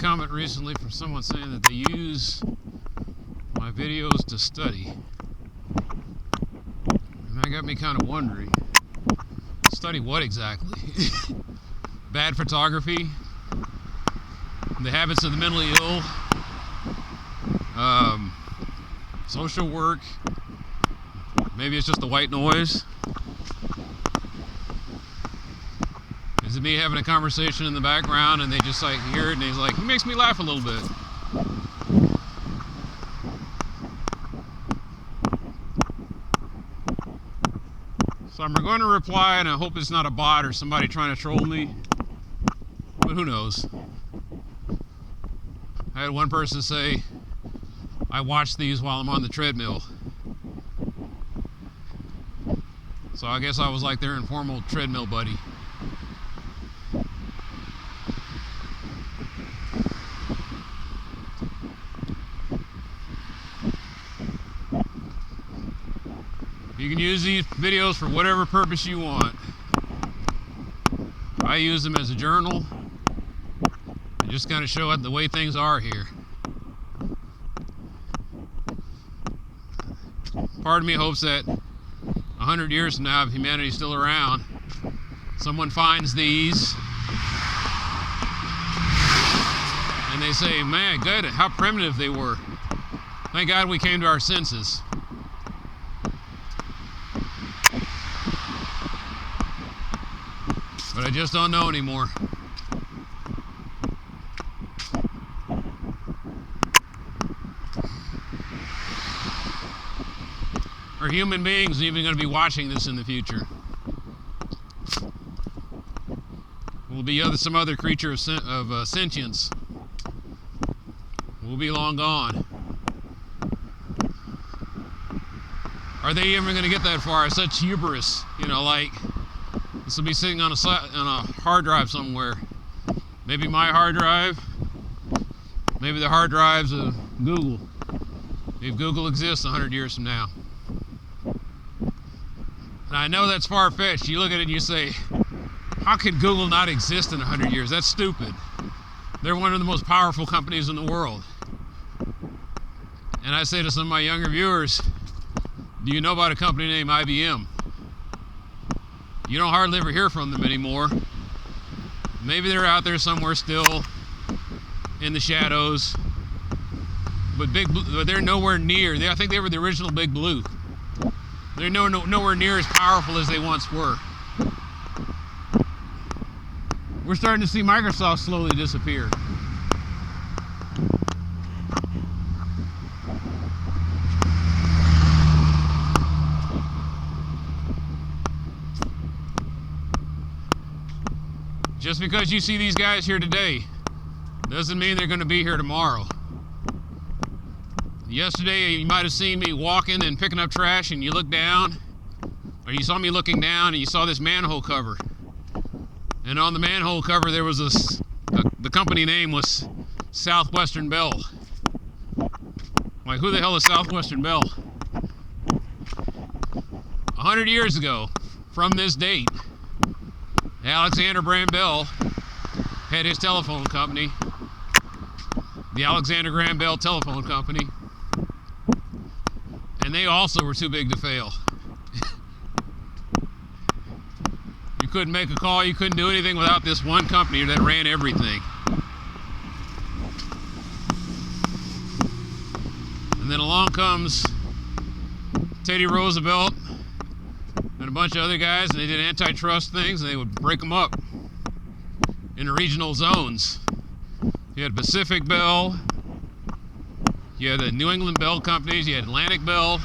comment recently from someone saying that they use my videos to study. And that got me kind of wondering. Study what exactly? Bad photography? The habits of the mentally ill? Social work? Maybe it's just the white noise? Is it me having a conversation in the background and they just like hear it and he's like, he makes me laugh a little bit. So I'm going to reply, and I hope it's not a bot or somebody trying to troll me, but who knows. I had one person say, I watch these while I'm on the treadmill. So I guess I was like their informal treadmill buddy. You can use these videos for whatever purpose you want. I use them as a journal and just kind of show the way things are here. Part of me hopes that 100 years from now, if humanity's still around, someone finds these and they say, man, good, how primitive they were. Thank God we came to our senses. But I just don't know anymore. Are human beings even going to be watching this in the future? Will be some other creature of sentience. We'll be long gone. Are they even going to get that far? Such hubris, you know, like this will be sitting on a hard drive somewhere. Maybe my hard drive. Maybe the hard drives of Google. If Google exists 100 years from now. And I know that's far-fetched. You look at it and you say, how could Google not exist in 100 years? That's stupid. They're one of the most powerful companies in the world. And I say to some of my younger viewers, do you know about a company named IBM? You don't hardly ever hear from them anymore. Maybe they're out there somewhere still in the shadows. But they're nowhere near. I think they were the original Big Blue. They're nowhere near as powerful as they once were. We're starting to see Microsoft slowly disappear. Just because you see these guys here today doesn't mean they're going to be here tomorrow. Yesterday you might have seen me walking and picking up trash and you look down, or you saw me looking down and you saw this manhole cover. And on the manhole cover there was the company name was Southwestern Bell. Like, who the hell is Southwestern Bell? 100 years ago from this date, Alexander Graham Bell had his telephone company, the Alexander Graham Bell Telephone Company, and they also were too big to fail. You couldn't make a call, you couldn't do anything without this one company that ran everything. And then along comes Teddy Roosevelt and a bunch of other guys, and they did antitrust things, and they would break them up into regional zones. You had Pacific Bell, you had the New England Bell companies, you had Atlantic Bell,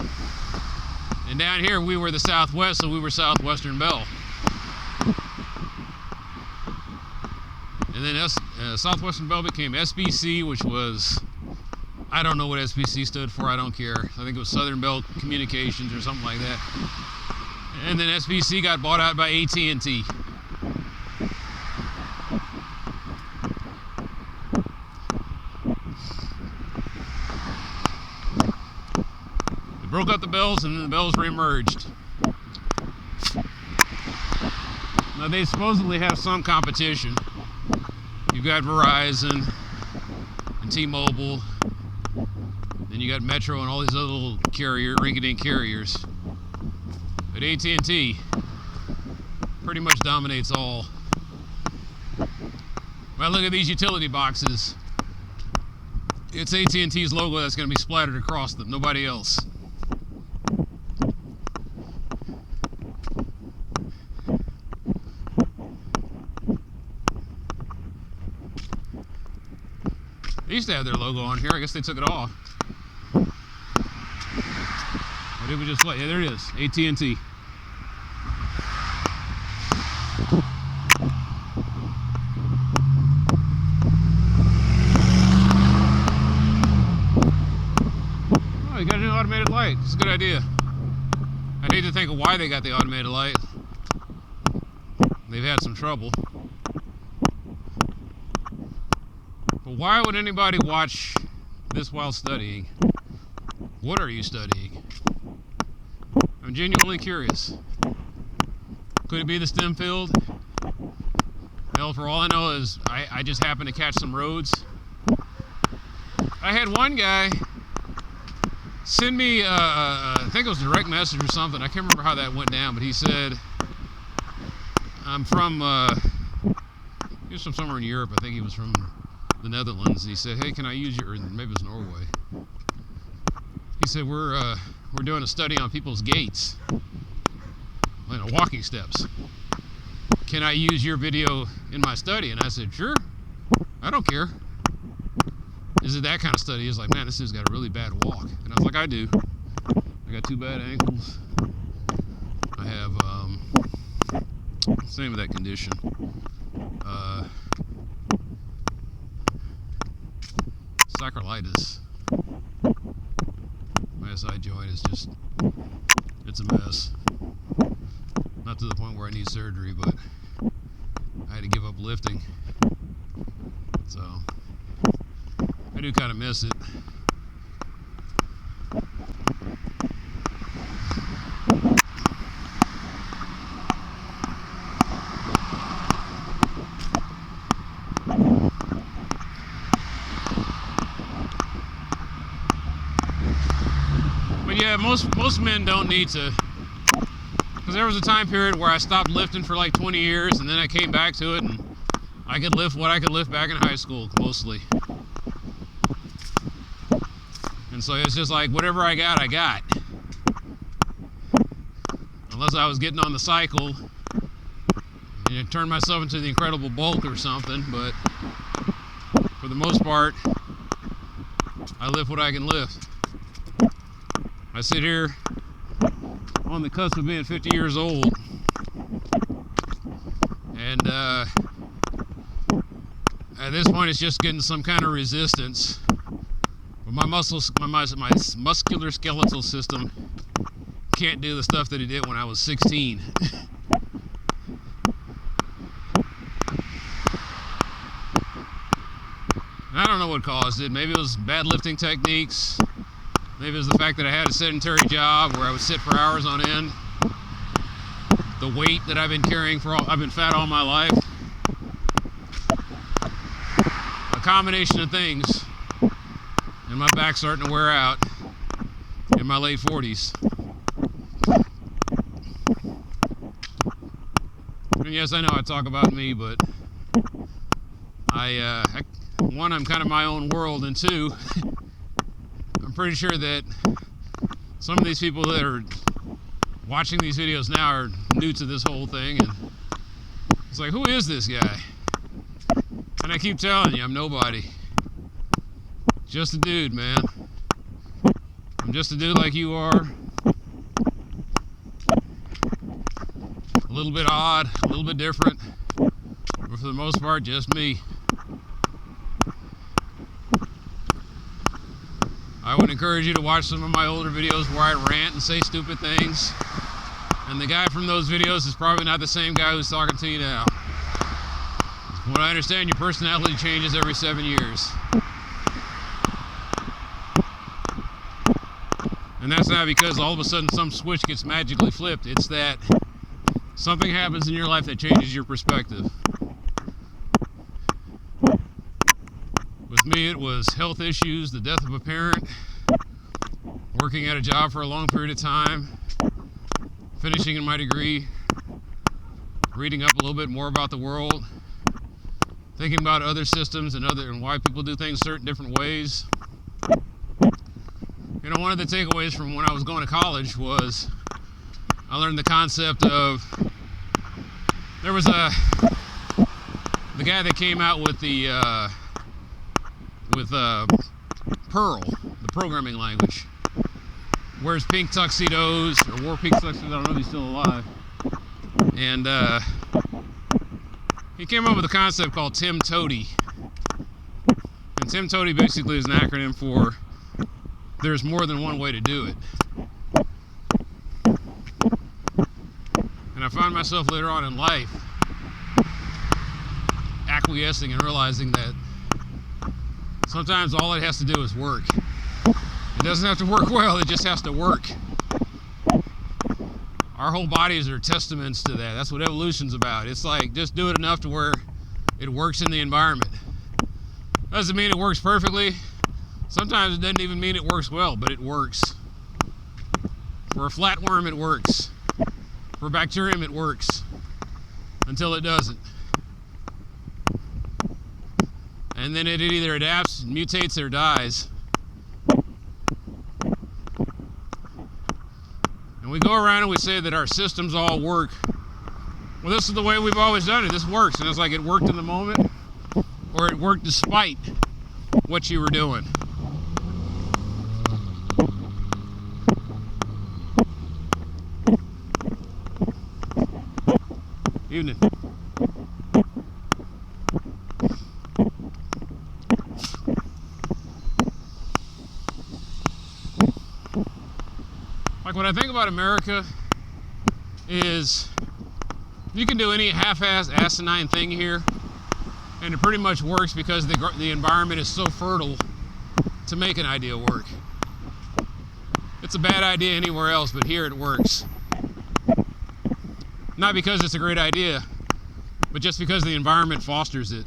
and down here we were the Southwest, so we were Southwestern Bell. And then Southwestern Bell became SBC, which was, I don't know what SBC stood for, I don't care. I think it was Southern Bell Communications or something like that. And then SBC got bought out by AT&T. They broke up the bells and then the bells reemerged. Now they supposedly have some competition. You've got Verizon, and T-Mobile. Then you got Metro and all these other little rinky-dink carriers. But AT&T pretty much dominates all. When I look at these utility boxes, it's AT&T's logo that's going to be splattered across them, nobody else. They used to have their logo on here. I guess they took it off. Or did we just play? Yeah, there it is. AT&T. Oh, you got a new automated light. It's a good idea. I'd hate to think of why they got the automated light. They've had some trouble. But why would anybody watch this while studying? What are you studying? I'm genuinely curious. Could it be the STEM field? Hell, for all I know is I just happened to catch some roads. I had one guy send me, I think it was a direct message or something. I can't remember how that went down, but he said, I'm from, he was from somewhere in Europe. I think he was from the Netherlands. And he said, hey, can I use your, or maybe it was Norway. He said, we're doing a study on people's gaits, walking steps. Can I use your video in my study? And I said, sure, I don't care. Is it that kind of study? He's like, man, this dude's got a really bad walk. And I was like, I do. I got 2 bad ankles. I have, what's the name of that condition? Sacroiliitis. My SI joint is just, it's a mess. Not to the point where I need surgery, but I had to give up lifting. So, I do kind of miss it. But yeah, most men don't need to. Because there was a time period where I stopped lifting for like 20 years, and then I came back to it, and I could lift what I could lift back in high school, mostly. And so it's just like, whatever I got, I got. Unless I was getting on the cycle and turn myself into the Incredible Bulk or something, but for the most part, I lift what I can lift. I sit here on the cusp of being 50 years old, and at this point it's just getting some kind of resistance. But my muscles, my muscular skeletal system can't do the stuff that it did when I was 16. I don't know what caused it. Maybe it was bad lifting techniques. Maybe it was the fact that I had a sedentary job where I would sit for hours on end. The weight that I've been carrying I've been fat all my life. A combination of things. And my back's starting to wear out in my late 40s. And yes, I know I talk about me, but one, I'm kind of my own world, and two, I'm pretty sure that some of these people that are watching these videos now are new to this whole thing, and it's like, who is this guy? And I keep telling you, I'm nobody. Just a dude, man. I'm just a dude like you are. A little bit odd, a little bit different, but for the most part, just me. I would encourage you to watch some of my older videos where I rant and say stupid things. And the guy from those videos is probably not the same guy who's talking to you now. From what I understand, your personality changes every 7 years. And that's not because all of a sudden some switch gets magically flipped. It's that something happens in your life that changes your perspective. With With me, it was health issues, the death of a parent, working at a job for a long period of time, finishing in my degree, reading up a little bit more about the world, thinking about other systems and why people do things certain different ways. You know, one of the takeaways from when I was going to college was I learned the concept of, there was the guy that came out with the Perl, the programming language, wears pink tuxedos, or wore pink tuxedos, I don't know if he's still alive, and he came up with a concept called Temp. And Temp basically is an acronym for there's more than one way to do it. And I found myself later on in life acquiescing and realizing that sometimes all it has to do is work. It doesn't have to work well, it just has to work. Our whole bodies are testaments to that. That's what evolution's about. It's like, just do it enough to where it works in the environment. Doesn't mean it works perfectly. Sometimes it doesn't even mean it works well, but it works. For a flatworm, it works. For a bacterium, it works. Until it doesn't. And then it either adapts, mutates, or dies. And we go around and we say that our systems all work. Well, this is the way we've always done it. This works. And it's like it worked in the moment, or it worked despite what you were doing. Evening. Like, what I think about America is you can do any half-assed asinine thing here and it pretty much works because the environment is so fertile to make an idea work. It's a bad idea anywhere else, but here it works. Not because it's a great idea, but just because the environment fosters it.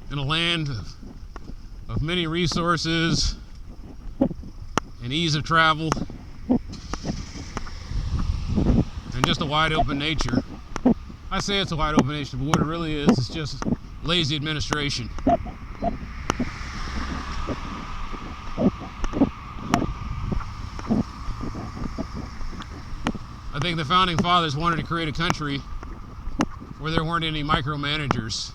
In a land of many resources and ease of travel and just a wide open nature. I say it's a wide open nature, but what it really is just lazy administration. I think the founding fathers wanted to create a country where there weren't any micromanagers.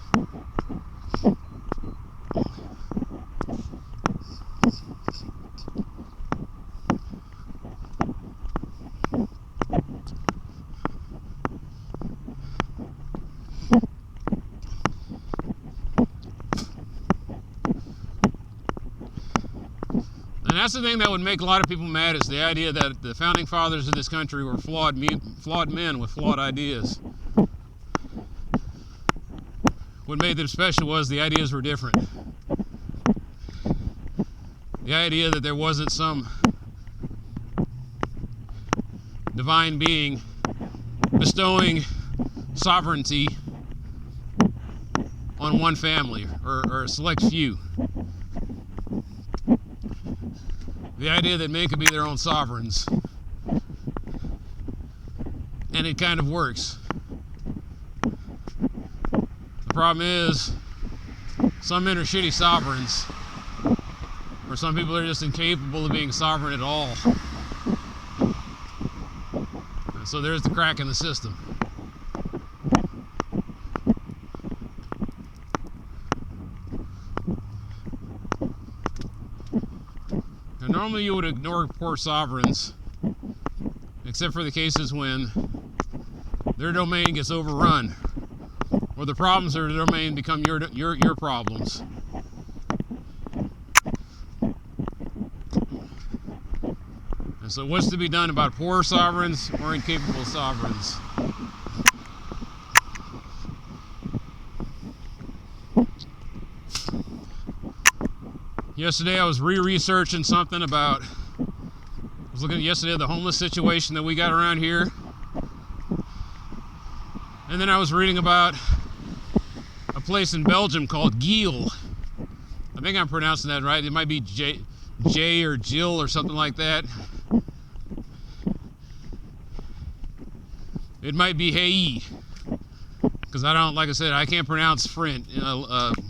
And that's the thing that would make a lot of people mad, is the idea that the founding fathers of this country were flawed men with flawed ideas. What made them special was the ideas were different. The idea that there wasn't some divine being bestowing sovereignty on one family or a select few. The idea that men could be their own sovereigns. And it kind of works. The problem is, some men are shitty sovereigns, or some people are just incapable of being sovereign at all. And so there's the crack in the system. Now, normally you would ignore poor sovereigns, except for the cases when their domain gets overrun, or the problems of their domain become your problems. And so what's to be done about poor sovereigns or incapable sovereigns? Yesterday I was researching something about, I was looking at yesterday the homeless situation that we got around here. And then I was reading about a place in Belgium called Giel. I think I'm pronouncing that right. It might be J or Jill or something like that. It might be Hey, because I don't, like I said, I can't pronounce French,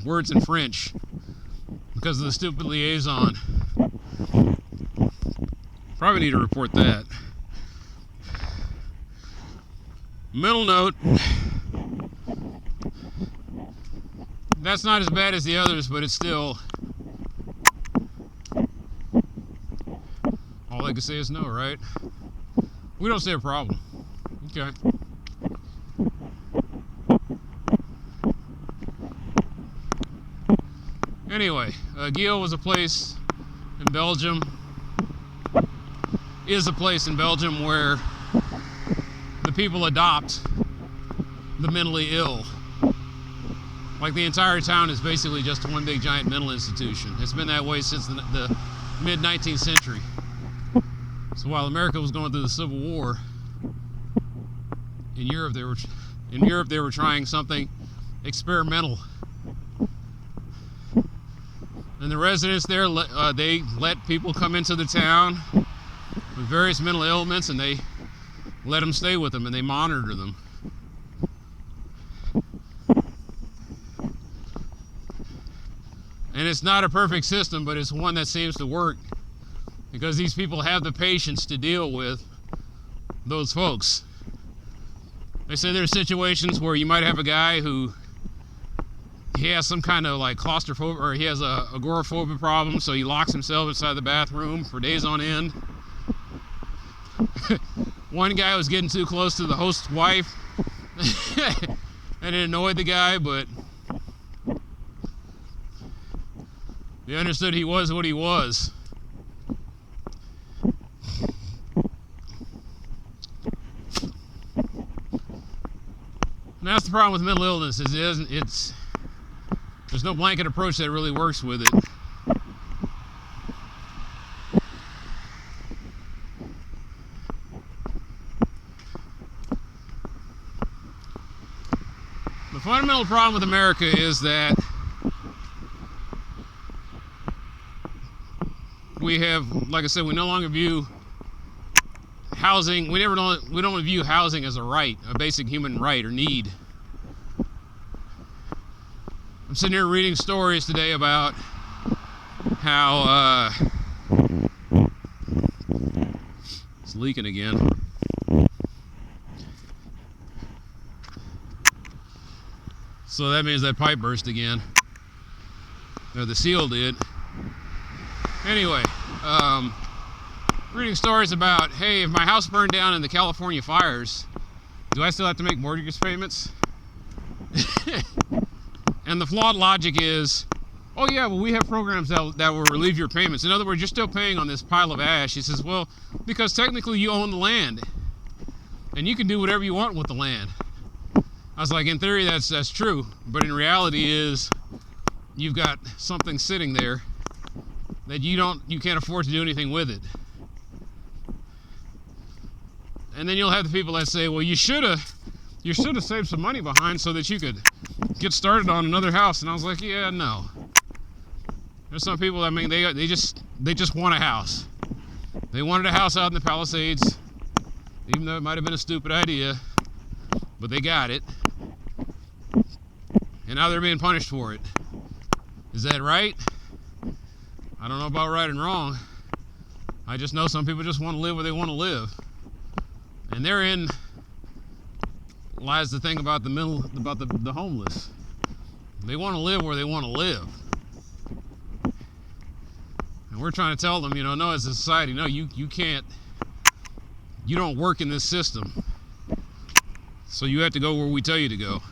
words in French because of the stupid liaison. Probably need to report that. Mental note. That's not as bad as the others, but it's still... all I can say is no, right? We don't see a problem. Okay. Anyway, Giel was a place in Belgium, is a place in Belgium where the people adopt the mentally ill. Like the entire town is basically just one big giant mental institution. It's been that way since the mid-19th century. So while America was going through the Civil War, in Europe they were trying something experimental. And the residents there, they let people come into the town with various mental ailments, and they let them stay with them, and they monitor them. And it's not a perfect system, but it's one that seems to work because these people have the patience to deal with those folks. They say there are situations where you might have a guy who he has some kind of like claustrophobia, or he has a agoraphobia problem, so he locks himself inside the bathroom for days on end. One guy was getting too close to the host's wife and it annoyed the guy, but he understood he was what he was. And that's the problem with mental illness, is there's no blanket approach that really works with it. The fundamental problem with America is that we have, like I said, we no longer view housing, we don't view housing as a right, a basic human right or need. I'm sitting here reading stories today about how it's leaking again. So that means that pipe burst again. Or the seal did. Anyway, reading stories about, hey, if my house burned down in the California fires, do I still have to make mortgage payments? And the flawed logic is, oh yeah, well we have programs that will relieve your payments. In other words, you're still paying on this pile of ash. He says, well, because technically you own the land, and you can do whatever you want with the land. I was like, in theory that's true, but in reality is, you've got something sitting there that you can't afford to do anything with it. And then you'll have the people that say, well, you should have saved some money behind so that you could get started on another house. And I was like, yeah, no. There's some people, I mean, they just want a house. They wanted a house out in the Palisades, even though it might have been a stupid idea, but they got it. And now they're being punished for it. Is that right? I don't know about right and wrong. I just know some people just want to live where they want to live. And therein lies the thing about the homeless. They want to live where they want to live. And we're trying to tell them, no, as a society, no, you can't, you don't work in this system. So you have to go where we tell you to go.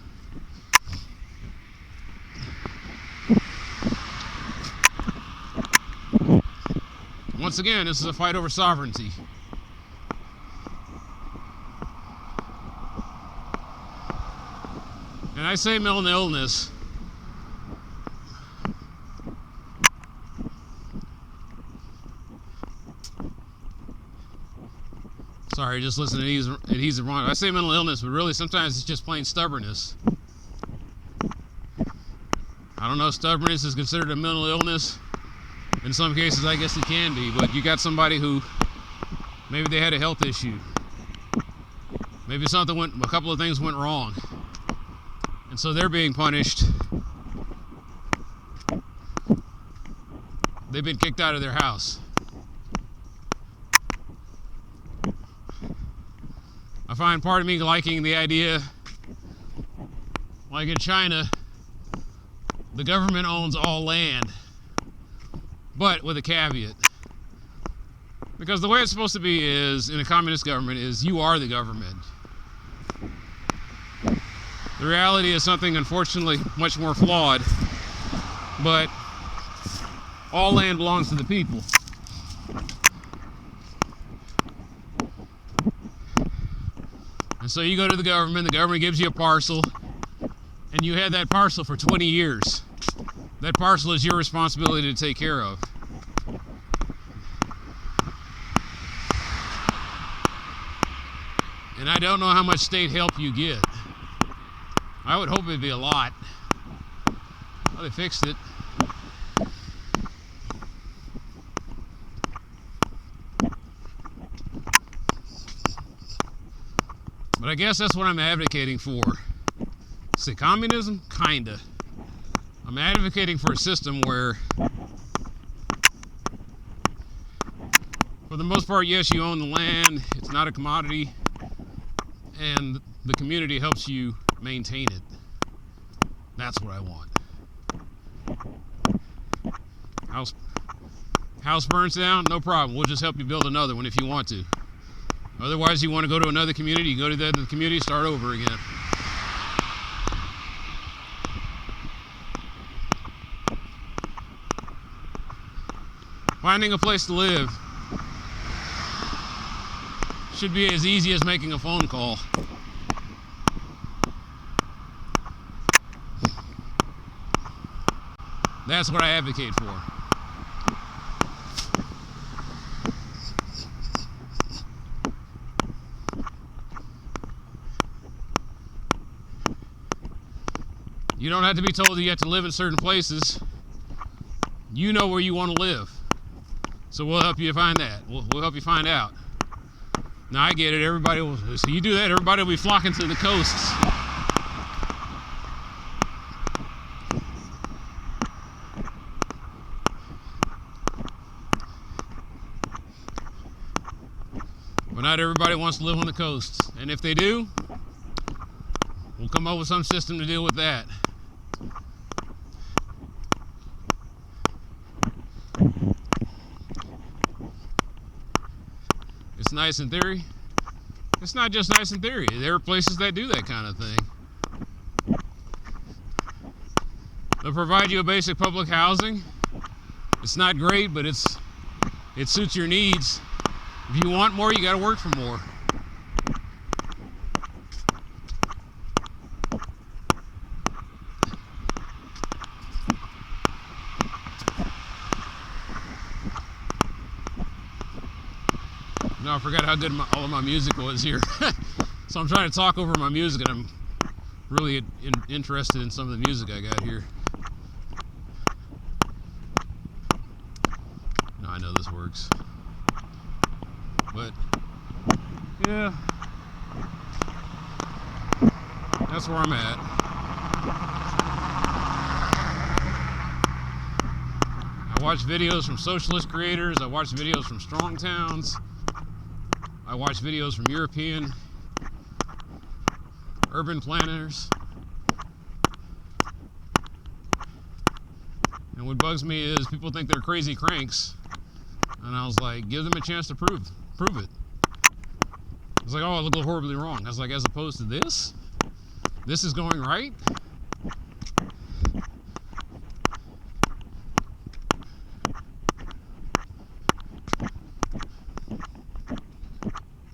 Once again, this is a fight over sovereignty. And I say mental illness. Sorry, just listen to adhesive wrong. I say mental illness, but really sometimes it's just plain stubbornness. I don't know if stubbornness is considered a mental illness. In some cases, I guess it can be, but you got somebody who maybe they had a health issue. Maybe a couple of things went wrong. And so they're being punished. They've been kicked out of their house. I find part of me liking the idea, like in China, the government owns all land, but with a caveat. Because the way it's supposed to be is, in a communist government, is you are the government. The reality is something, unfortunately, much more flawed, but all land belongs to the people. And so you go to the government gives you a parcel, and you had that parcel for 20 years. That parcel is your responsibility to take care of. And I don't know how much state help you get. I would hope it'd be a lot. Well, they fixed it. But I guess that's what I'm advocating for. Say communism? Kinda. I'm advocating for a system where, for the most part, yes, you own the land, it's not a commodity, and the community helps you maintain it. That's what I want. House burns down? No problem. We'll just help you build another one if you want to. Otherwise, you want to go to another community, you go to the other community, start over again. Finding a place to live should be as easy as making a phone call. That's what I advocate for. You don't have to be told that you have to live in certain places. You know where you want to live. So we'll help you find that. We'll help you find out. Now I get it. So you do that, everybody will be flocking to the coasts. But not everybody wants to live on the coasts. And if they do, we'll come up with some system to deal with that. It's nice in theory. It's not just nice in theory. There are places that do that kind of thing. They'll provide you a basic public housing. It's not great, but it suits your needs. If you want more, you got to work for more. No, I forgot how good all of my music was here. So I'm trying to talk over my music, and I'm really interested in some of the music I got here. No, I know this works. But, yeah, that's where I'm at. I watch videos from socialist creators. I watch videos from strong towns. I watch videos from European urban planners. And what bugs me is people think they're crazy cranks. And I was like, give them a chance to prove it. It's like, oh, I look horribly wrong. I was like, as opposed to this? This is going right?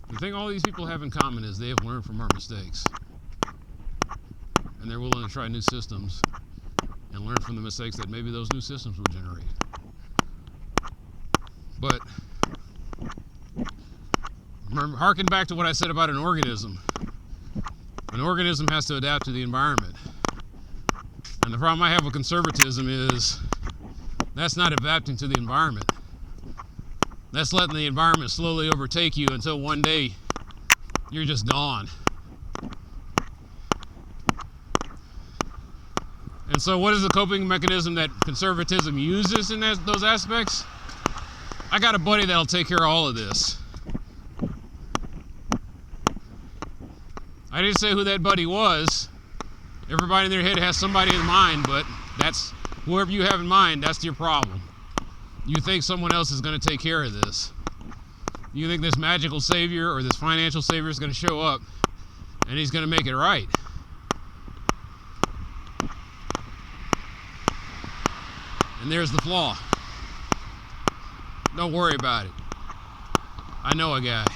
The thing all these people have in common is they have learned from our mistakes. And they're willing to try new systems and learn from the mistakes that maybe those new systems will generate. But Remember, harken back to what I said about an organism. An organism has to adapt to the environment. And the problem I have with conservatism is that's not adapting to the environment. That's letting the environment slowly overtake you until one day you're just gone. And so what is the coping mechanism that conservatism uses in those aspects? I got a buddy that'll take care of all of this. I didn't say who that buddy was. Everybody in their head has somebody in mind, but that's whoever you have in mind, that's your problem. You think someone else is going to take care of this. You think this magical savior or this financial savior is going to show up and he's going to make it right. And there's the flaw. Don't worry about it. I know a guy.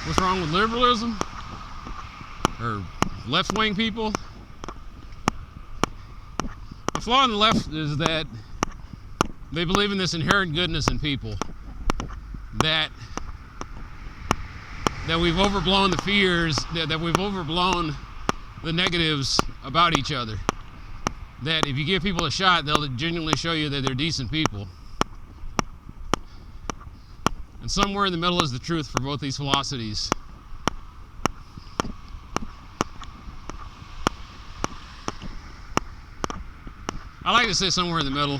What's wrong with liberalism? Or left-wing people? The flaw on the left is that they believe in this inherent goodness in people. That we've overblown the fears, that we've overblown the negatives about each other. That if you give people a shot, they'll genuinely show you that they're decent people. And somewhere in the middle is the truth for both these philosophies. I like to say somewhere in the middle,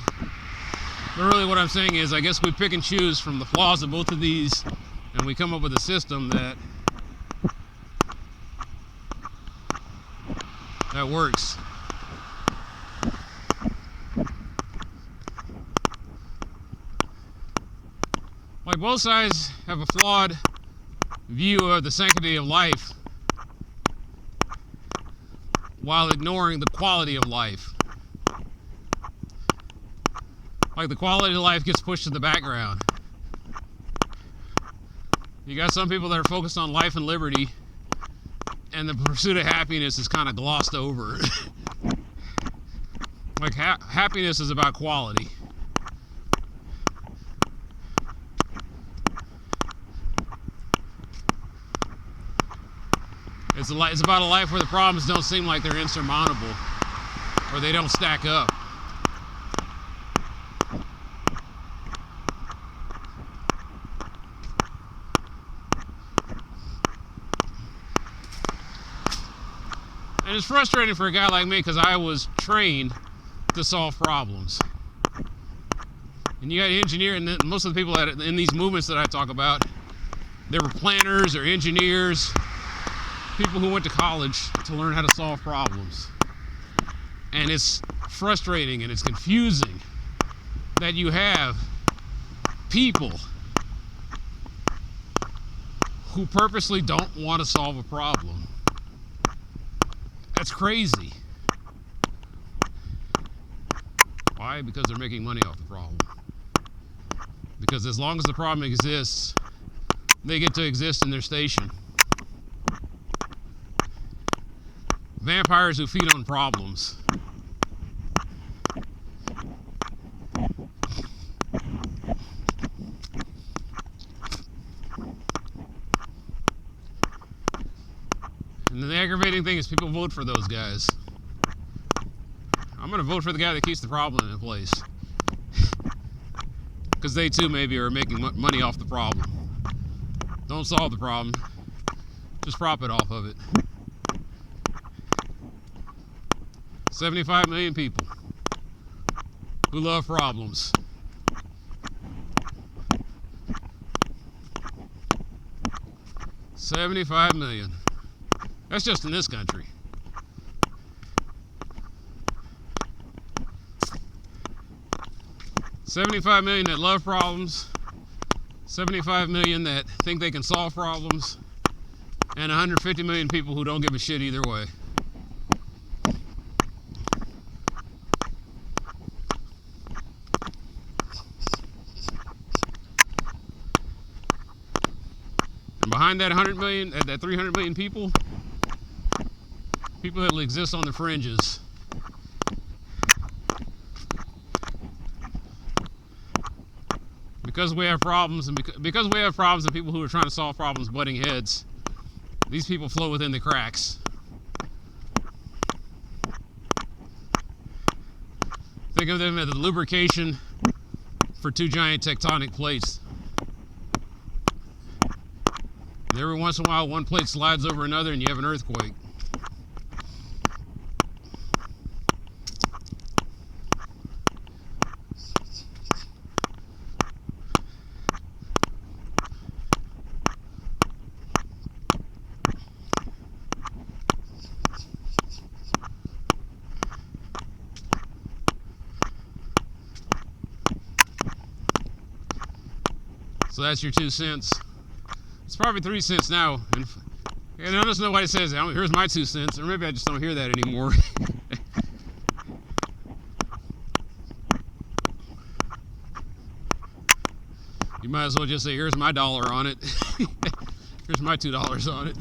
but really what I'm saying is I guess we pick and choose from the flaws of both of these, and we come up with a system that works. Like, both sides have a flawed view of the sanctity of life while ignoring the quality of life. Like, the quality of life gets pushed to the background. You got some people that are focused on life and liberty, and the pursuit of happiness is kind of glossed over. Like, happiness is about quality. It's about a life where the problems don't seem like they're insurmountable, or they don't stack up. And it's frustrating for a guy like me because I was trained to solve problems. And you got to engineer, and most of the people in these movements that I talk about, they were planners or engineers, people who went to college to learn how to solve problems. And it's frustrating and it's confusing that you have people who purposely don't want to solve a problem. That's crazy. Why? Because they're making money off the problem. Because as long as the problem exists, they get to exist in their station. Vampires who feed on problems. And the aggravating thing is people vote for those guys. I'm going to vote for the guy that keeps the problem in place. Because they too maybe are making money off the problem. Don't solve the problem. Just profit off of it. 75 million people who love problems. $75 million. That's just in this country. $75 million that love problems, 75 million that think they can solve problems, and 150 million people who don't give a shit either way. And behind that 100 million, that 300 million people that will exist on the fringes, because we have problems, and because we have problems and people who are trying to solve problems butting heads, these people float within the cracks. Think of them as the lubrication for two giant tectonic plates. And every once in a while, one plate slides over another and you have an earthquake. So that's your 2 cents. It's probably 3 cents now. And I notice nobody says, here's my 2 cents, or maybe I just don't hear that anymore. You might as well just say, here's my $1 on it. Here's my $2 on it.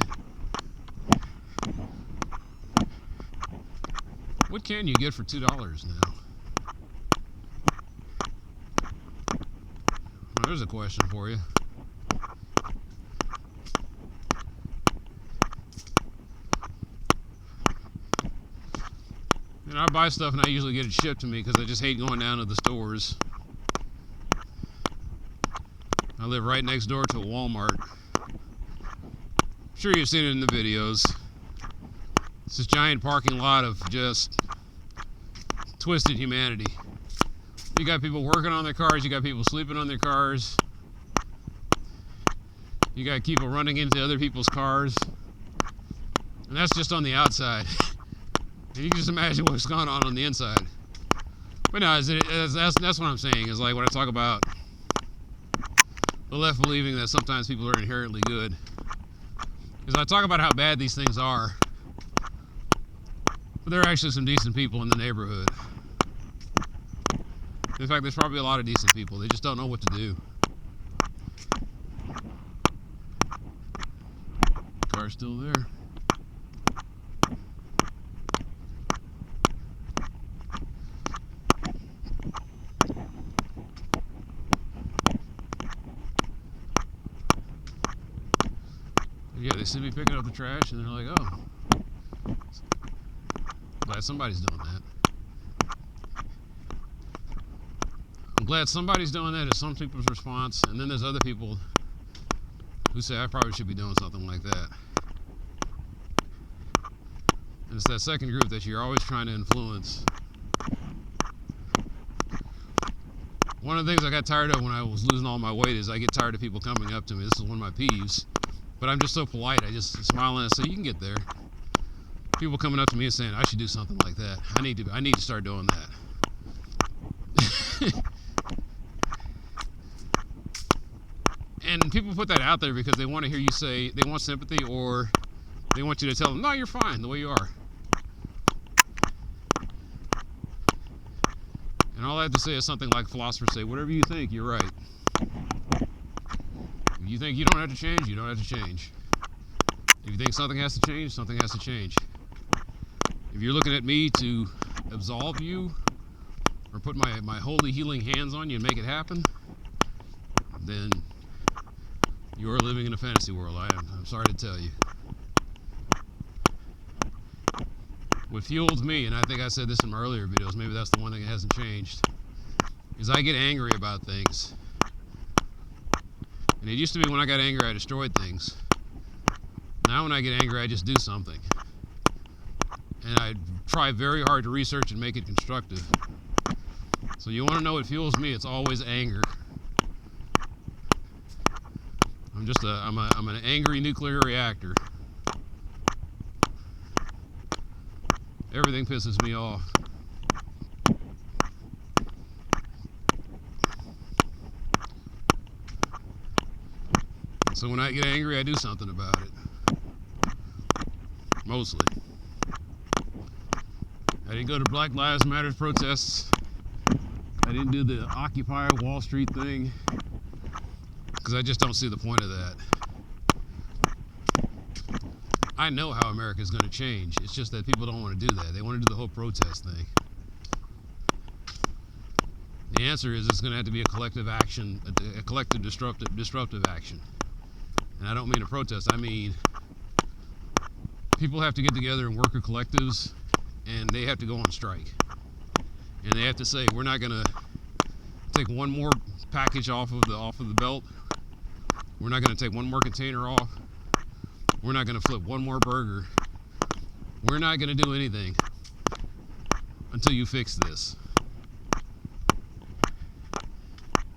What can you get for $2 now? Well, there's a question for you. And I buy stuff and I usually get it shipped to me because I just hate going down to the stores. I live right next door to a Walmart. I'm sure you've seen it in the videos. It's this giant parking lot of just twisted humanity. You got people working on their cars, you got people sleeping on their cars, you got people running into other people's cars, and that's just on the outside. And you can just imagine what's going on the inside. But no, that's what I'm saying, is like when I talk about the left believing that sometimes people are inherently good, is I talk about how bad these things are, but there are actually some decent people in the neighborhood. In fact, there's probably a lot of decent people. They just don't know what to do. Car's still there. Yeah, they see me picking up the trash and they're like, oh. Glad somebody's doing that. I'm glad somebody's doing that is some people's response, and then there's other people who say I probably should be doing something like that. And it's that second group that you're always trying to influence. One of the things I got tired of when I was losing all my weight is I get tired of people coming up to me. This is one of my peeves, but I'm just so polite. I just smile and I say, you can get there. People coming up to me and saying I should do something like that. I need to start doing that. And people put that out there because they want to hear you say, they want sympathy, or they want you to tell them, no, you're fine the way you are. And all I have to say is something like philosophers say, whatever you think, you're right. If you think you don't have to change, you don't have to change. If you think something has to change, something has to change. If you're looking at me to absolve you or put my holy healing hands on you and make it happen, then you are living in a fantasy world. I'm sorry to tell you. What fuels me, and I think I said this in my earlier videos, maybe that's the one thing that hasn't changed, is I get angry about things. And it used to be when I got angry I destroyed things. Now when I get angry I just do something. And I try very hard to research and make it constructive. So you want to know what fuels me, it's always anger. I'm an angry nuclear reactor. Everything pisses me off. So when I get angry, I do something about it. Mostly. I didn't go to Black Lives Matter protests. I didn't do the Occupy Wall Street thing, because I just don't see the point of that. I know how America is going to change. It's just that people don't want to do that. They want to do the whole protest thing. The answer is it's going to have to be a collective action, a collective disruptive action. And I don't mean a protest, I mean people have to get together in worker collectives, and they have to go on strike. And they have to say, we're not going to take one more package off of the belt. We're not going to take one more container off. We're not going to flip one more burger. We're not going to do anything until you fix this.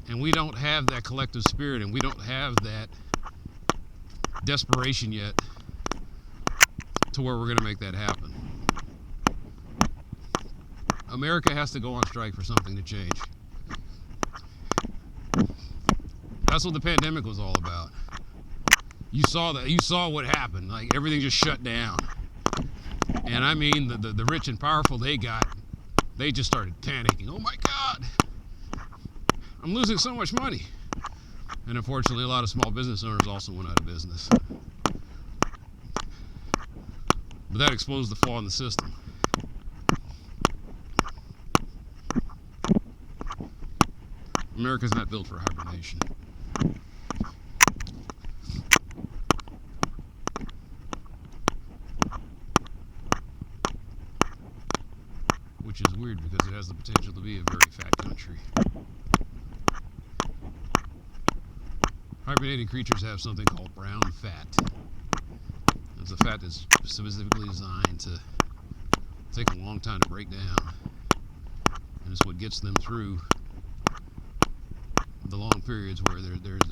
And we don't have that collective spirit, and we don't have that desperation yet to where we're going to make that happen. America has to go on strike for something to change. That's what the pandemic was all about. You saw that. You saw what happened. Like, everything just shut down. And I mean, the rich and powerful, they just started panicking. Oh my God, I'm losing so much money. And unfortunately, a lot of small business owners also went out of business. But that exposed the flaw in the system. America's not built for hibernation. Which is weird because it has the potential to be a very fat country. Hibernating creatures have something called brown fat. It's a fat that's specifically designed to take a long time to break down. And it's what gets them through the long periods where there's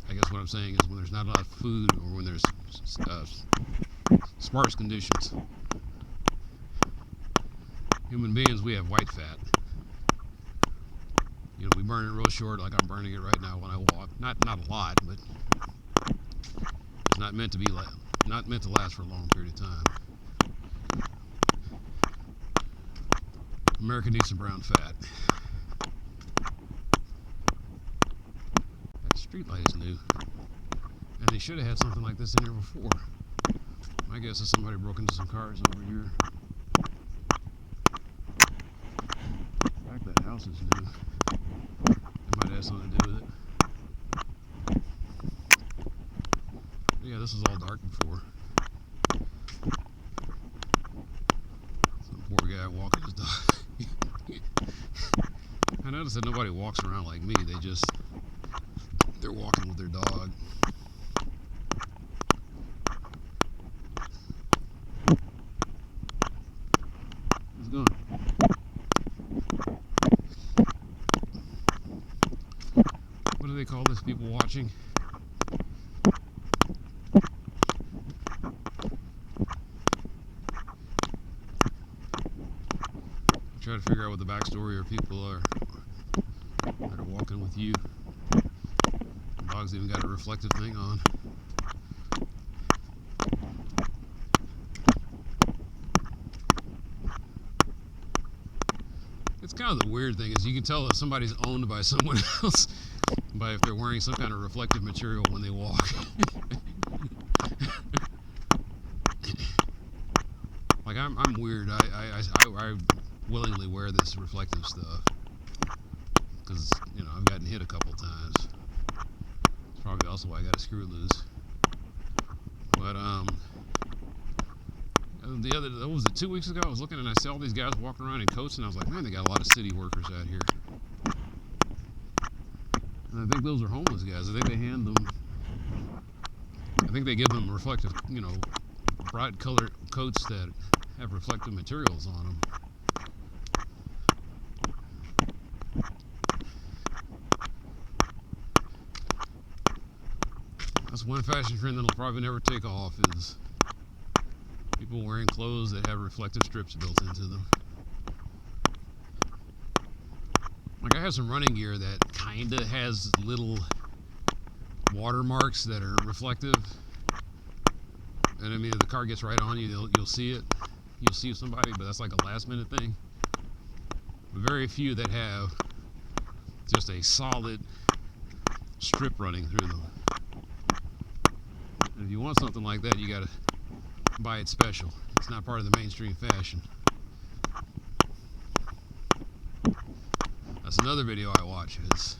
I guess what I'm saying is when there's not a lot of food, or when there's sparse conditions. Human beings, we have white fat. You know, we burn it real short, like I'm burning it right now when I walk. Not a lot, but it's not meant to last for a long period of time. America needs some brown fat. That street light is new, and they should have had something like this in here before. My guess is somebody broke into some cars over here. In fact, that house is new. It might have something to do with it. Yeah, this was all dark before. Some poor guy walking his dog. I noticed that nobody walks around like me. They're walking with their dog. He's gone. What do they call this? People watching? Try to figure out what the backstory or people are that are walking with you. The dog's even got a reflective thing on. It's kind of the weird thing is you can tell that somebody's owned by someone else by if they're wearing some kind of reflective material when they walk. Like I'm weird. I willingly wear this reflective stuff because, you know, I've gotten hit a couple times. It's probably also why I got a screw loose. But what was it, 2 weeks ago? I was looking and I saw all these guys walking around in coats, and I was like, man, they got a lot of city workers out here. And I think those are homeless guys. I think they hand them. I think they give them reflective, you know, bright colored coats that have reflective materials on them. That's one fashion trend that'll probably never take off is people wearing clothes that have reflective strips built into them. Like I have some running gear that kinda has little watermarks that are reflective. And I mean, if the car gets right on you, you'll see it. You'll see somebody, but that's like a last minute thing. But very few that have just a solid strip running through them. And if you want something like that, you gotta buy it special. It's not part of the mainstream fashion. another video I watch is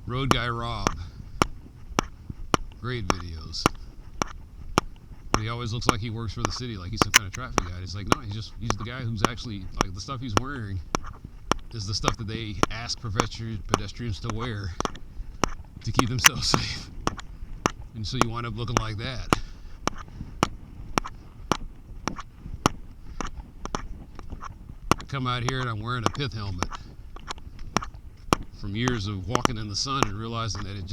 Road Guy Rob. Great videos. But he always looks like he works for the city, like he's some kind of traffic guy. It's like, no, he's the guy who's actually, like, the stuff he's wearing is the stuff that they ask pedestrians to wear to keep themselves safe. And so you wind up looking like that. I come out here and I'm wearing a pith helmet from years of walking in the sun and realizing that it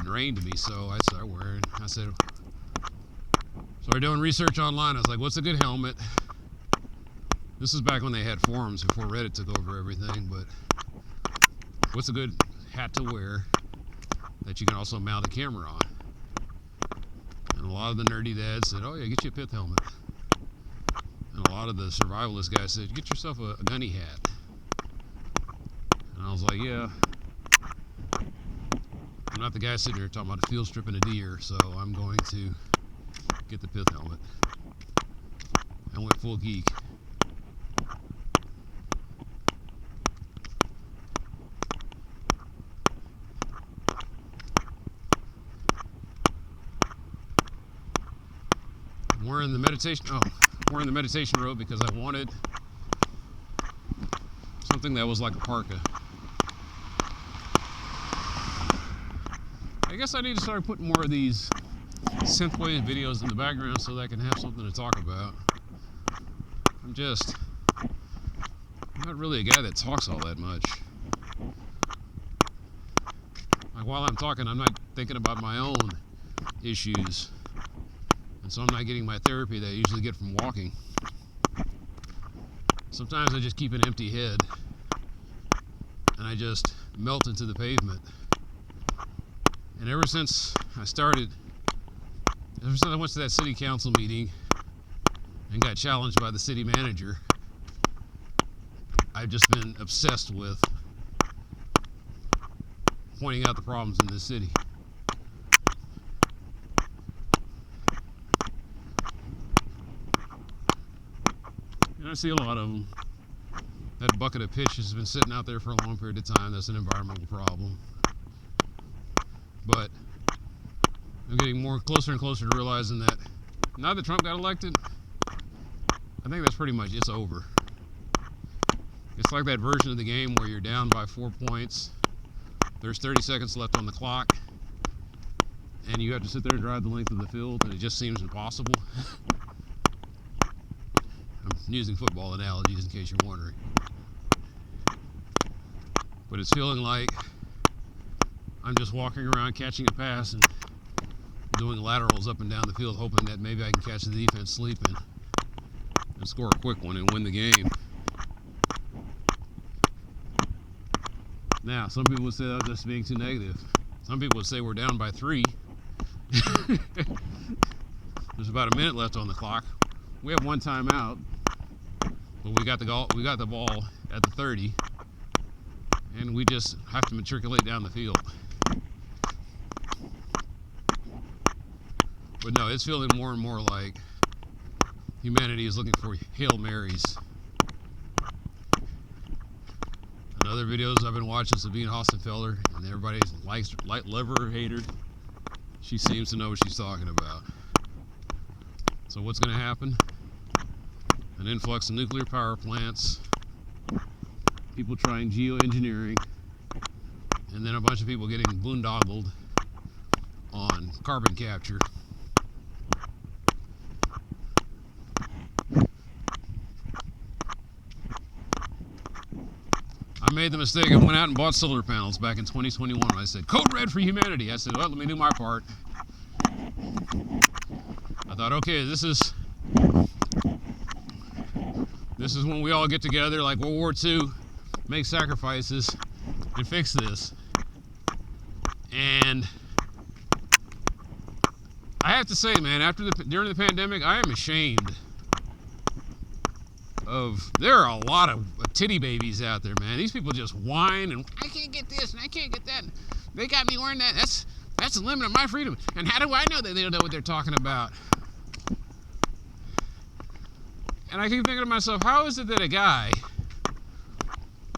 drained me, so I started doing research online. I was like, what's a good helmet? This is back when they had forums before Reddit took over everything, but what's a good hat to wear that you can also mount a camera on? And a lot of the nerdy dads said, oh yeah, get you a pith helmet. And a lot of the survivalist guys said, get yourself a gunny hat. And I was like, yeah, I'm not the guy sitting here talking about a field stripping a deer, so I'm going to get the pith helmet. I went full geek. Wearing the meditation robe because I wanted something that was like a parka. I guess I need to start putting more of these synthwave videos in the background so that I can have something to talk about. I'm not really a guy that talks all that much. Like, while I'm talking, I'm not thinking about my own issues. And so I'm not getting my therapy that I usually get from walking. Sometimes I just keep an empty head and I just melt into the pavement. And ever since I went to that city council meeting and got challenged by the city manager, I've just been obsessed with pointing out the problems in this city. And I see a lot of them. That bucket of pitch has been sitting out there for a long period of time. That's an environmental problem. But I'm getting closer and closer to realizing that now that Trump got elected, I think that's pretty much, it's over. It's like that version of the game where you're down by 4 points. There's 30 seconds left on the clock, and you have to sit there and drive the length of the field, and it just seems impossible. I'm using football analogies in case you're wondering. But it's feeling like I'm just walking around catching a pass and doing laterals up and down the field, hoping that maybe I can catch the defense sleeping and score a quick one and win the game. Now, some people would say that's just being too negative. Some people would say we're down by 3. There's about a minute left on the clock. We have one timeout, but we got the ball at the 30, and we just have to matriculate down the field. But no, it's feeling more and more like humanity is looking for Hail Marys. And other videos I've been watching, Sabine Hostenfelder, and everybody's light liver hater. She seems to know what she's talking about. So what's going to happen? An influx of nuclear power plants, people trying geoengineering, and then a bunch of people getting boondoggled on carbon capture. I made the mistake. I went out and bought solar panels back in 2021. I said, code red for humanity. I said, well, let me do my part. I thought, okay, this is when we all get together like World War II, make sacrifices, and fix this. And I have to say, man, during the pandemic, I am ashamed of, there are a lot of titty babies out there, man. These people just whine and I can't get this and I can't get that. They got me wearing that. That's the limit of my freedom. And how do I know that they don't know what they're talking about? And I keep thinking to myself, how is it that a guy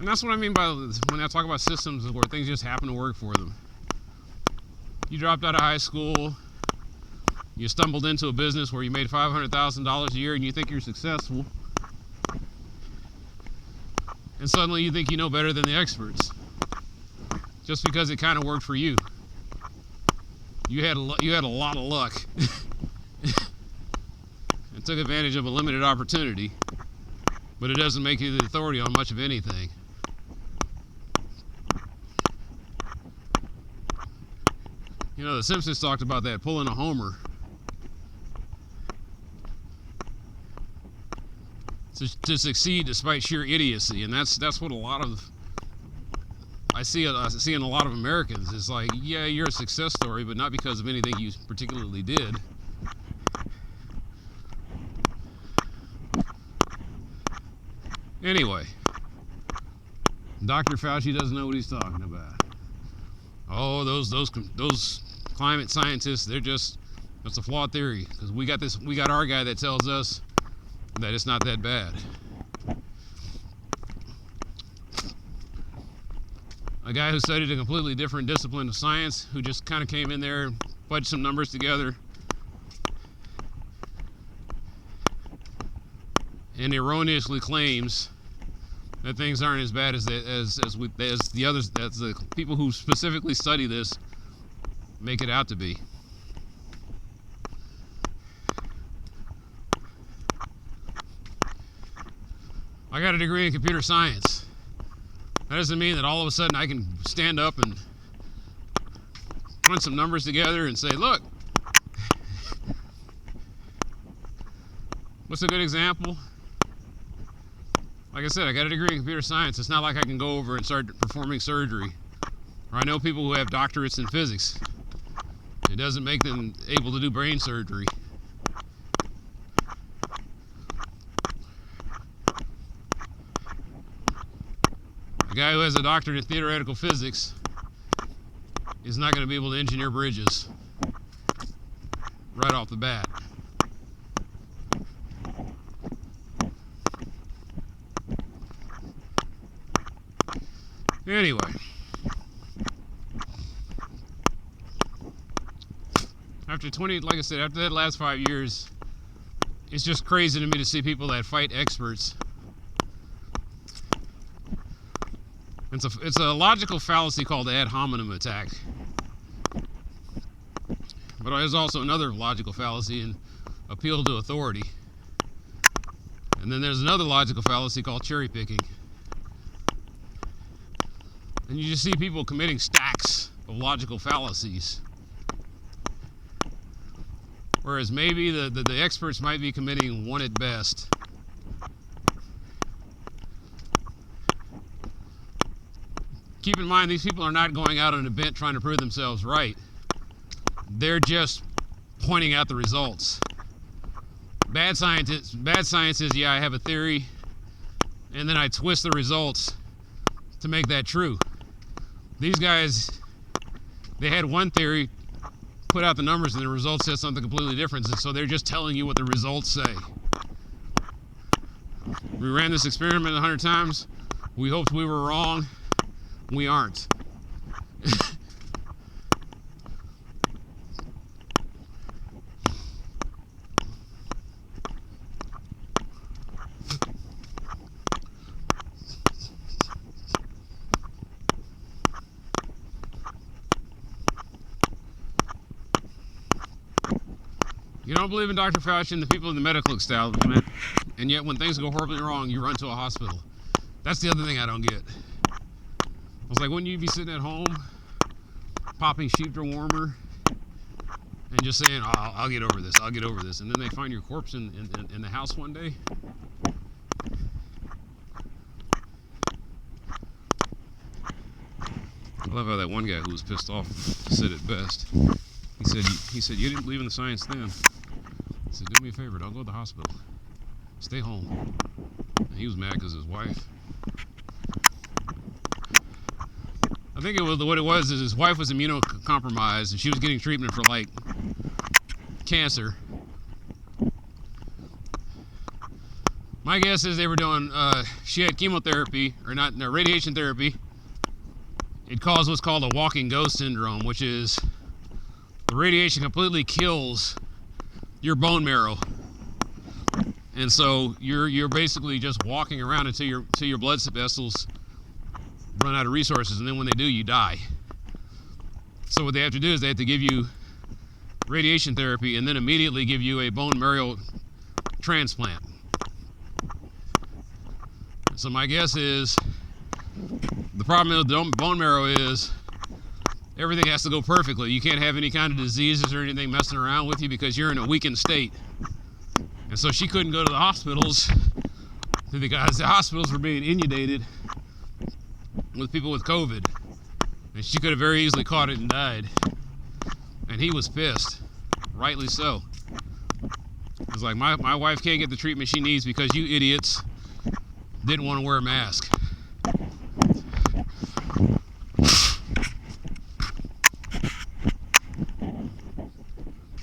And that's what I mean by when I talk about systems where things just happen to work for them. You dropped out of high school, you stumbled into a business where you made $500,000 a year and you think you're successful. And suddenly you think you know better than the experts. Just because it kind of worked for you. You had a lot of luck. And took advantage of a limited opportunity. But it doesn't make you the authority on much of anything. You know, the Simpsons talked about that, pulling a homer. To succeed despite sheer idiocy, and that's what a lot of I see in a lot of Americans. It's like, yeah, you're a success story, but not because of anything you particularly did. Anyway, Dr. Fauci doesn't know what he's talking about. Oh, those climate scientists, that's a flawed theory, because we got our guy that tells us that it's not that bad. A guy who studied a completely different discipline of science, who just kind of came in there, fudged some numbers together, and erroneously claims that things aren't as bad as the others, as the people who specifically study this make it out to be. I got a degree in computer science. That doesn't mean that all of a sudden I can stand up and run some numbers together and say, look, what's a good example? Like I said, I got a degree in computer science. It's not like I can go over and start performing surgery. Or I know people who have doctorates in physics. It doesn't make them able to do brain surgery. A guy who has a doctorate in theoretical physics is not going to be able to engineer bridges right off the bat. Anyway, like I said, after that last 5 years, it's just crazy to me to see people that fight experts. It's a logical fallacy called the ad hominem attack. But there's also another logical fallacy in appeal to authority. And then there's another logical fallacy called cherry picking. And you just see people committing stacks of logical fallacies. Whereas maybe the experts might be committing one at best. Keep in mind, these people are not going out on a bent trying to prove themselves right. They're just pointing out the results. Bad science is, yeah, I have a theory, and then I twist the results to make that true. These guys, they had one theory, put out the numbers, and the results said something completely different, and so they're just telling you what the results say. We ran this experiment 100 times. We hoped we were wrong. We aren't. You don't believe in Dr. Fauci and the people in the medical establishment, and yet when things go horribly wrong, you run to a hospital. That's the other thing I don't get. I was like, wouldn't you be sitting at home, popping sheep warmer, and just saying, oh, I'll get over this, I'll get over this, and then they find your corpse in the house one day? I love how that one guy who was pissed off said it best. He said, you didn't believe in the science then. He said, do me a favor, don't go to the hospital. Stay home. And he was mad because his wife. I think what it was is his wife was immunocompromised and she was getting treatment for like cancer. My guess is they were doing, she had chemotherapy, or not, no, radiation therapy. It caused what's called a walking ghost syndrome, which is the radiation completely kills your bone marrow. And so you're basically just walking around until your blood vessels run out of resources, and then when they do, you die. So what they have to do is they have to give you radiation therapy and then immediately give you a bone marrow transplant. So my guess is the problem with the bone marrow is everything has to go perfectly. You can't have any kind of diseases or anything messing around with you because you're in a weakened state. And so she couldn't go to the hospitals because the hospitals were being inundated with people with COVID. And she could have very easily caught it and died. And he was pissed, rightly so. It's like, my wife can't get the treatment she needs because you idiots didn't want to wear a mask.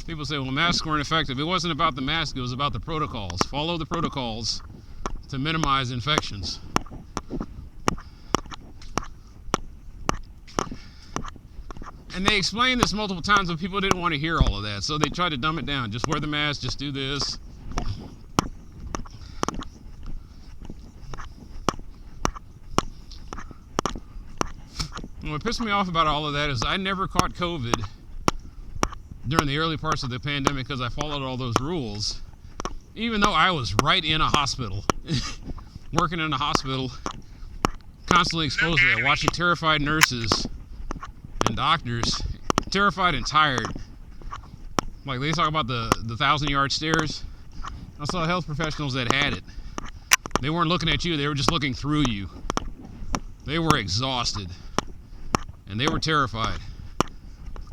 People say, well, masks weren't effective. It wasn't about the mask, it was about the protocols. Follow the protocols to minimize infections. And they explained this multiple times, but people didn't want to hear all of that. So they tried to dumb it down. Just wear the mask, just do this. And what pissed me off about all of that is I never caught COVID during the early parts of the pandemic because I followed all those rules, even though I was right in a hospital, working in a hospital, constantly exposed to that, watching terrified nurses and doctors, terrified and tired. Like they talk about the 1,000-yard stairs. I saw health professionals that had it. They weren't looking at you, they were just looking through you. They were exhausted and they were terrified.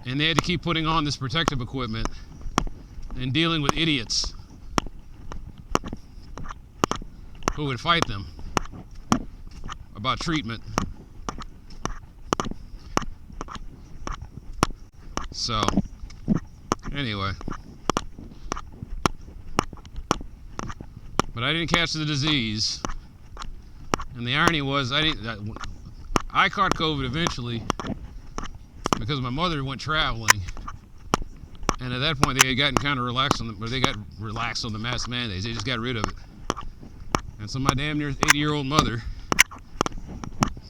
And they had to keep putting on this protective equipment and dealing with idiots who would fight them about treatment. So, anyway. But I didn't catch the disease. And the irony was, I caught COVID eventually because my mother went traveling, and at that point they had gotten kind of relaxed on the mask mandates. They just got rid of it, and so my damn near 80-year-old mother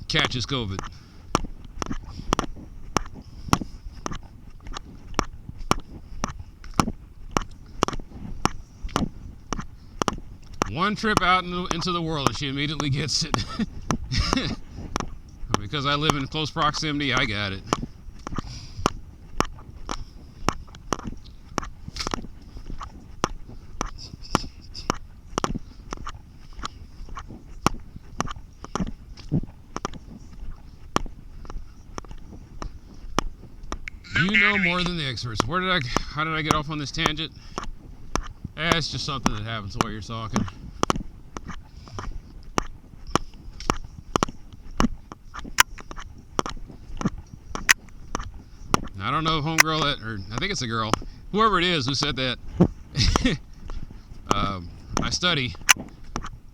catches COVID. One trip out into the world and she immediately gets it. Because I live in close proximity, I got it. You know more than the experts. How did I get off on this tangent? It's just something that happens while you're talking. I don't know if homegirl or I think it's a girl, whoever it is who said that. I study.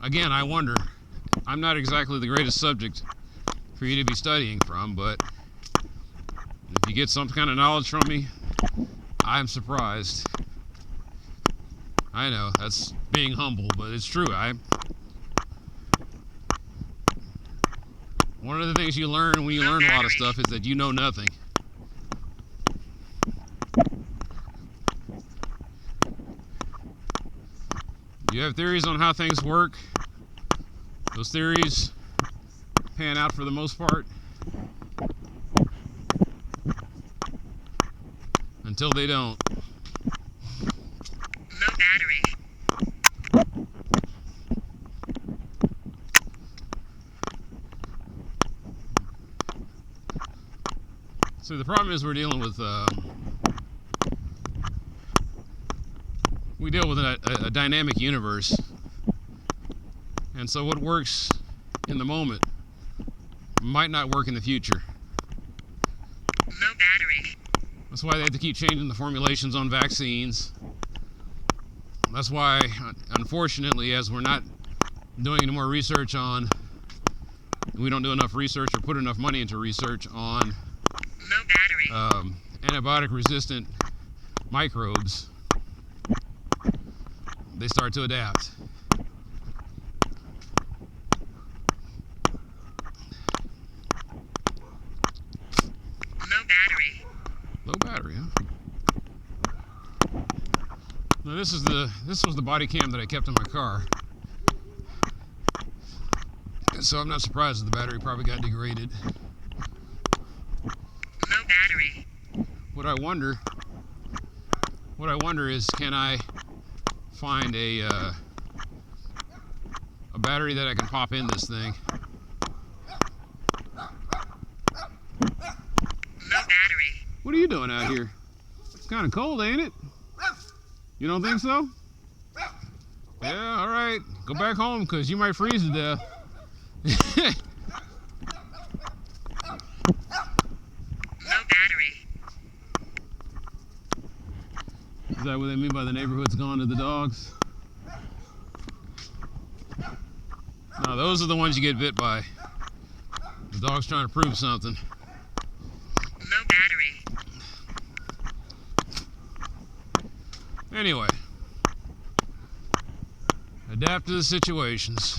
Again, I wonder. I'm not exactly the greatest subject for you to be studying from, but if you get some kind of knowledge from me, I'm surprised. I know, that's being humble, but it's true. One of the things you learn when you learn a lot of stuff is that you know nothing. You have theories on how things work. Those theories pan out for the most part until they don't. Low battery. So the problem is we're dealing with we deal with a dynamic universe, and so what works in the moment might not work in the future. Low battery. That's why they have to keep changing the formulations on vaccines. That's why, unfortunately, as we're not doing any more research on, we don't do enough research or put enough money into research on No battery. antibiotic resistant microbes, they start to adapt. No battery. Low battery, huh? Now this was the body cam that I kept in my car. So I'm not surprised that the battery probably got degraded. No battery. What I wonder is, can I find a battery that I can pop in this thing? No battery. What are you doing out here? It's kind of cold, ain't it? You don't think so? Yeah, all right. Go back home, because you might freeze to death. No battery. Is that what they mean by the neighborhood's gone to the dogs? No, those are the ones you get bit by. The dog's trying to prove something. No battery. Anyway, adapt to the situations.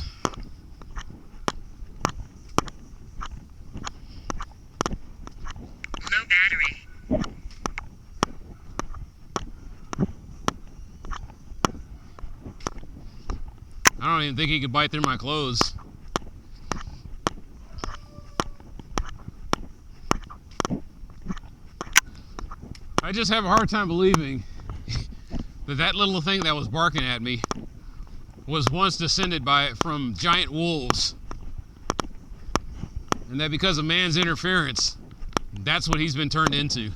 No battery. I don't even think he could bite through my clothes. I just have a hard time believing that little thing that was barking at me was once descended from giant wolves, and that because of man's interference, that's what he's been turned into.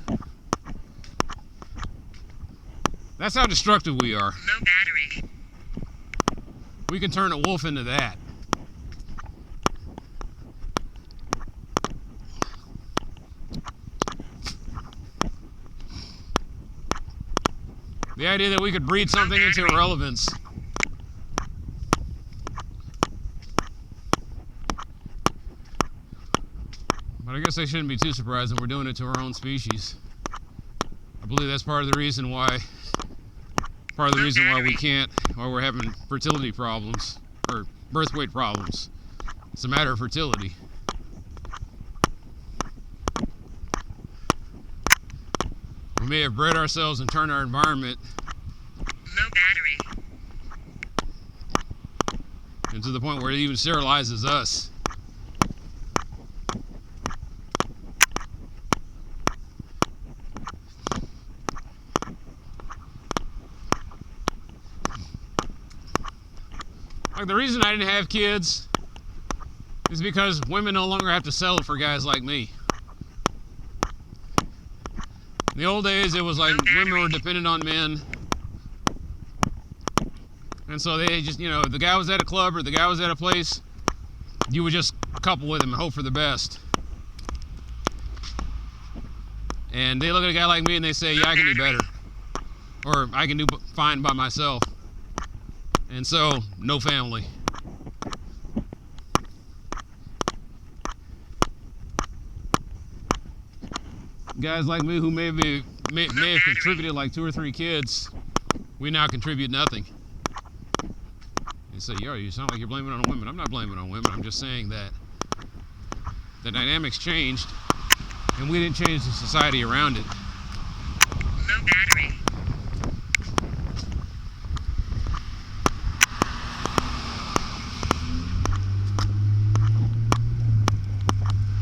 That's how destructive we are. No battery. We can turn a wolf into that. The idea that we could breed something into irrelevance. But I guess I shouldn't be too surprised that we're doing it to our own species. I believe that's part of the reason why why we're having fertility problems, or birth weight problems. It's a matter of fertility. We may have bred ourselves and turned our environment No battery. and to the point where it even sterilizes us. Like, the reason I didn't have kids is because women no longer have to settle for guys like me. In the old days, it was like women were dependent on men. And so they just, if the guy was at a club or the guy was at a place, you would just couple with him and hope for the best. And they look at a guy like me and they say, yeah, I can do better. Or I can do fine by myself. And so, no family. Guys like me who may have contributed like 2 or 3 kids, we now contribute nothing. You say, yo, you sound like you're blaming it on women. I'm not blaming it on women. I'm just saying that the dynamics changed, and we didn't change the society around it. No battery.